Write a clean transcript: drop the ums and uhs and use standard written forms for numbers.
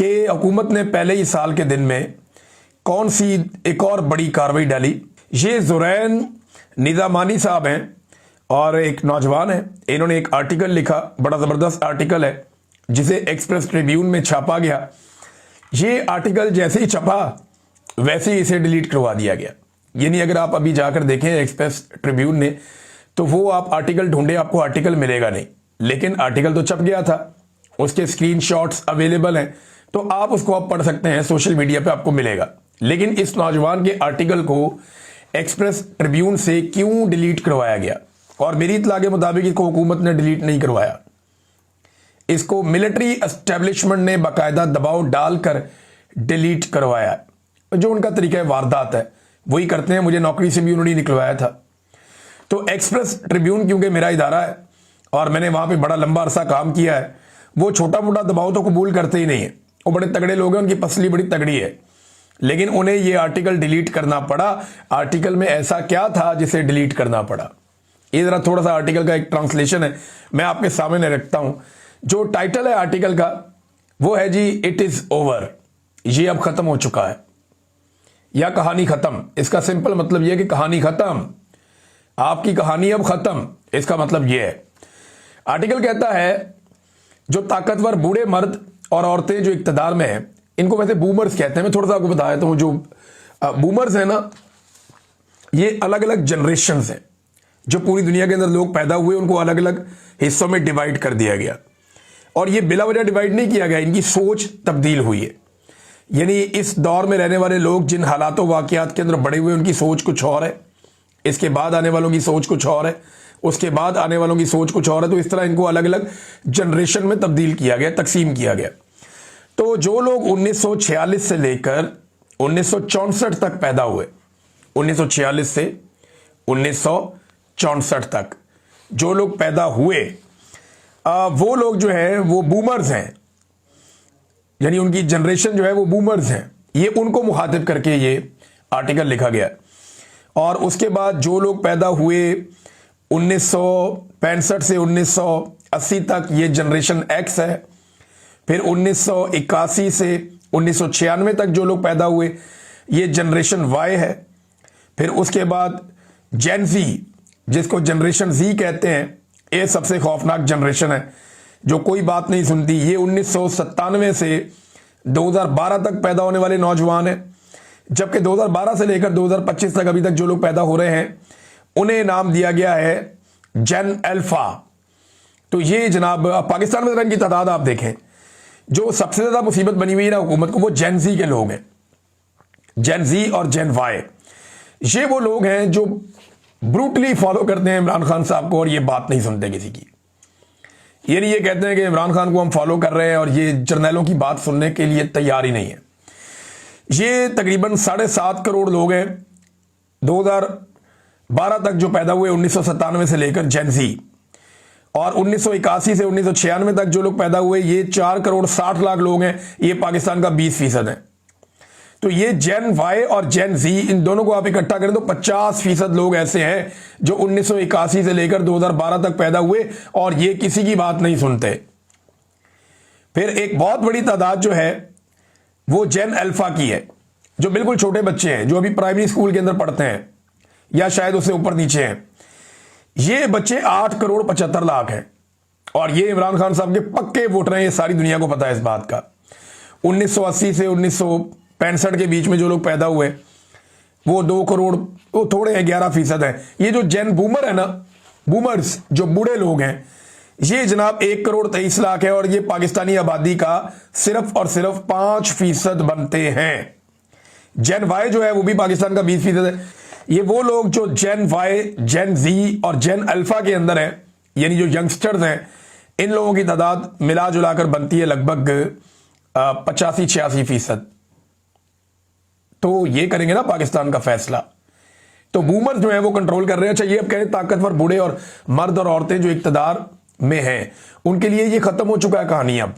कि हुकूमत ने पहले ही साल के दिन में कौन सी एक और बड़ी कार्रवाई डाली। ये ज़ुरैन निज़ामानी साहब हैं और एक नौजवान है। इन्होंने एक आर्टिकल लिखा, बड़ा ज़बरदस्त आर्टिकल है जिसे एक्सप्रेस ट्रिब्यून में छापा गया। ये आर्टिकल जैसे ही छपा वैसे ही इसे डिलीट करवा दिया गया। यानी अगर आप अभी जाकर देखें एक्सप्रेस ट्रिब्यून ने, तो वो आप आर्टिकल ढूंढे, आपको आर्टिकल मिलेगा नहीं, लेकिन आर्टिकल तो छप गया था, उसके स्क्रीनशॉट्स अवेलेबल हैं, तो आप उसको आप पढ़ सकते हैं, सोशल मीडिया पे आपको मिलेगा। लेकिन इस नौजवान के आर्टिकल को एक्सप्रेस ट्रिब्यून से क्यों डिलीट करवाया गया? और मेरी इत्तला के मुताबिक इसको हुकूमत ने डिलीट नहीं करवाया, इसको मिलिट्री एस्टेब्लिशमेंट ने बाकायदा दबाव डालकर डिलीट करवाया। जो उनका तरीका वारदात है वही करते हैं। मुझे नौकरी से भी उन्होंने निकलवाया था। तो एक्सप्रेस ट्रिब्यून क्योंकि मेरा इदारा है और मैंने वहां पे बड़ा लंबा अरसा काम किया है, वो छोटा मोटा दबाव तो कबूल करते ही नहीं है। वो बड़े तगड़े लोग हैं, उनकी पसली बड़ी तगड़ी है, लेकिन उन्हें ये आर्टिकल डिलीट करना पड़ा। आर्टिकल में ऐसा क्या था जिसे डिलीट करना पड़ा? ये जरा थोड़ा सा आर्टिकल का एक ट्रांसलेशन है, मैं आपके सामने रखता हूं। जो टाइटल है आर्टिकल का वो है जी, इट इज ओवर, ये अब खत्म हो चुका है, या कहानी खत्म। इसका सिंपल मतलब यह कि कहानी खत्म, आपकी कहानी अब खत्म, इसका मतलब यह है। आर्टिकल कहता है जो ताकतवर बूढ़े मर्द और औरतें जो इक्तदार में हैं, इनको वैसे बूमर्स कहते हैं। मैं थोड़ा सा आपको बता देता हूं, जो बूमर्स हैं ना, ये अलग अलग जनरेशन हैं। जो पूरी दुनिया के अंदर लोग पैदा हुए उनको अलग अलग हिस्सों में डिवाइड कर दिया गया, और ये बिला वजह डिवाइड नहीं किया गया, इनकी सोच तब्दील हुई है। यानी इस दौर में रहने वाले लोग जिन हालातों वाकयात के अंदर बड़े हुए, उनकी सोच कुछ और है, इसके बाद आने वालों की सोच कुछ और है, उसके बाद आने वालों की सोच कुछ और है। तो इस तरह इनको अलग अलग जनरेशन में तब्दील किया गया, तकसीम किया गया। तो जो लोग 1946 से लेकर 1964 तक पैदा हुए, 1946 से 1964 तक जो लोग पैदा हुए, वो लोग जो है वो बूमर्स हैं, यानी उनकी जनरेशन जो है वो बूमर्स हैं। ये उनको मुखातिब करके ये आर्टिकल लिखा गया। और उसके बाद जो लोग पैदा हुए 1965 से 1980 तक, ये जनरेशन एक्स है। फिर 1981 से 1996 तक जो लोग पैदा हुए, ये जनरेशन वाई है। फिर उसके बाद जेन जी, जिसको जनरेशन जी कहते हैं, ये सबसे खौफनाक जनरेशन है जो कोई बात नहीं सुनती। ये 1997 से 2012 तक पैदा होने वाले नौजवान हैं, जबकि 2012 से लेकर 2025 तक अभी तक जो लोग पैदा हो रहे हैं उन्हें नाम दिया गया है जेन अल्फा। तो ये जनाब पाकिस्तान में इनकी तादाद आप देखें, जो सबसे ज्यादा मुसीबत बनी हुई है ना हुकूमत को, वो जेन जी के लोग हैं। जेन जी और जेन वाई, ये वो लोग हैं जो ब्रूटली फॉलो करते हैं इमरान खान साहब को और ये बात नहीं सुनते किसी की। ये कहते हैं कि इमरान खान को हम फॉलो कर रहे हैं और ये जर्नैलों की बात सुनने के लिए तैयार ही नहीं है। ये तकरीबन 7.5 करोड़ लोग हैं 2012 तक जो पैदा हुए, 1997 से लेकर जेन जी, और 1981 से 1996 तक जो लोग पैदा हुए, ये 4 करोड़ 60 लाख लोग हैं। ये पाकिस्तान का 20% है। तो ये जेन वाई और जेन जी, इन दोनों को आप इकट्ठा करें तो 50% लोग ऐसे हैं जो 1981 से लेकर 2012 तक पैदा हुए और ये किसी की बात नहीं सुनते। फिर एक बहुत बड़ी तादाद जो है वो जेन अल्फा की है, जो बिल्कुल छोटे बच्चे हैं, जो अभी प्राइमरी स्कूल के अंदर पढ़ते हैं या शायद उससे ऊपर नीचे हैं। ये बच्चे 8 करोड़ 75 लाख हैं और ये इमरान खान साहब के पक्के वोटर हैं। ये सारी दुनिया को पता है इस बात का। 1980 से 1965 के बीच में जो लोग पैदा हुए वो 2 करोड़, वो थोड़े हैं, 11% है। ये जो जेन बूमर है ना, बूमर्स जो बूढ़े लोग हैं, ये जनाब 1 करोड़ 23 लाख है और ये पाकिस्तानी आबादी का सिर्फ और सिर्फ 5% बनते हैं। जेन वाई जो है वो भी पाकिस्तान का 20% है। ये वो लोग जो जेन वाई, जेन जी और जेन अल्फा के अंदर हैं, यानी जो यंगस्टर्स हैं, इन लोगों की तादाद मिला जुलाकर बनती है लगभग 85-86%। तो ये करेंगे ना पाकिस्तान का फैसला। तो बूमर जो है वो कंट्रोल कर रहे हैं। अच्छा, ये अब कहें ताकतवर बूढ़े और मर्द और औरतें जो इक्तदार में हैं, उनके लिए ये खत्म हो चुका है कहानी अब।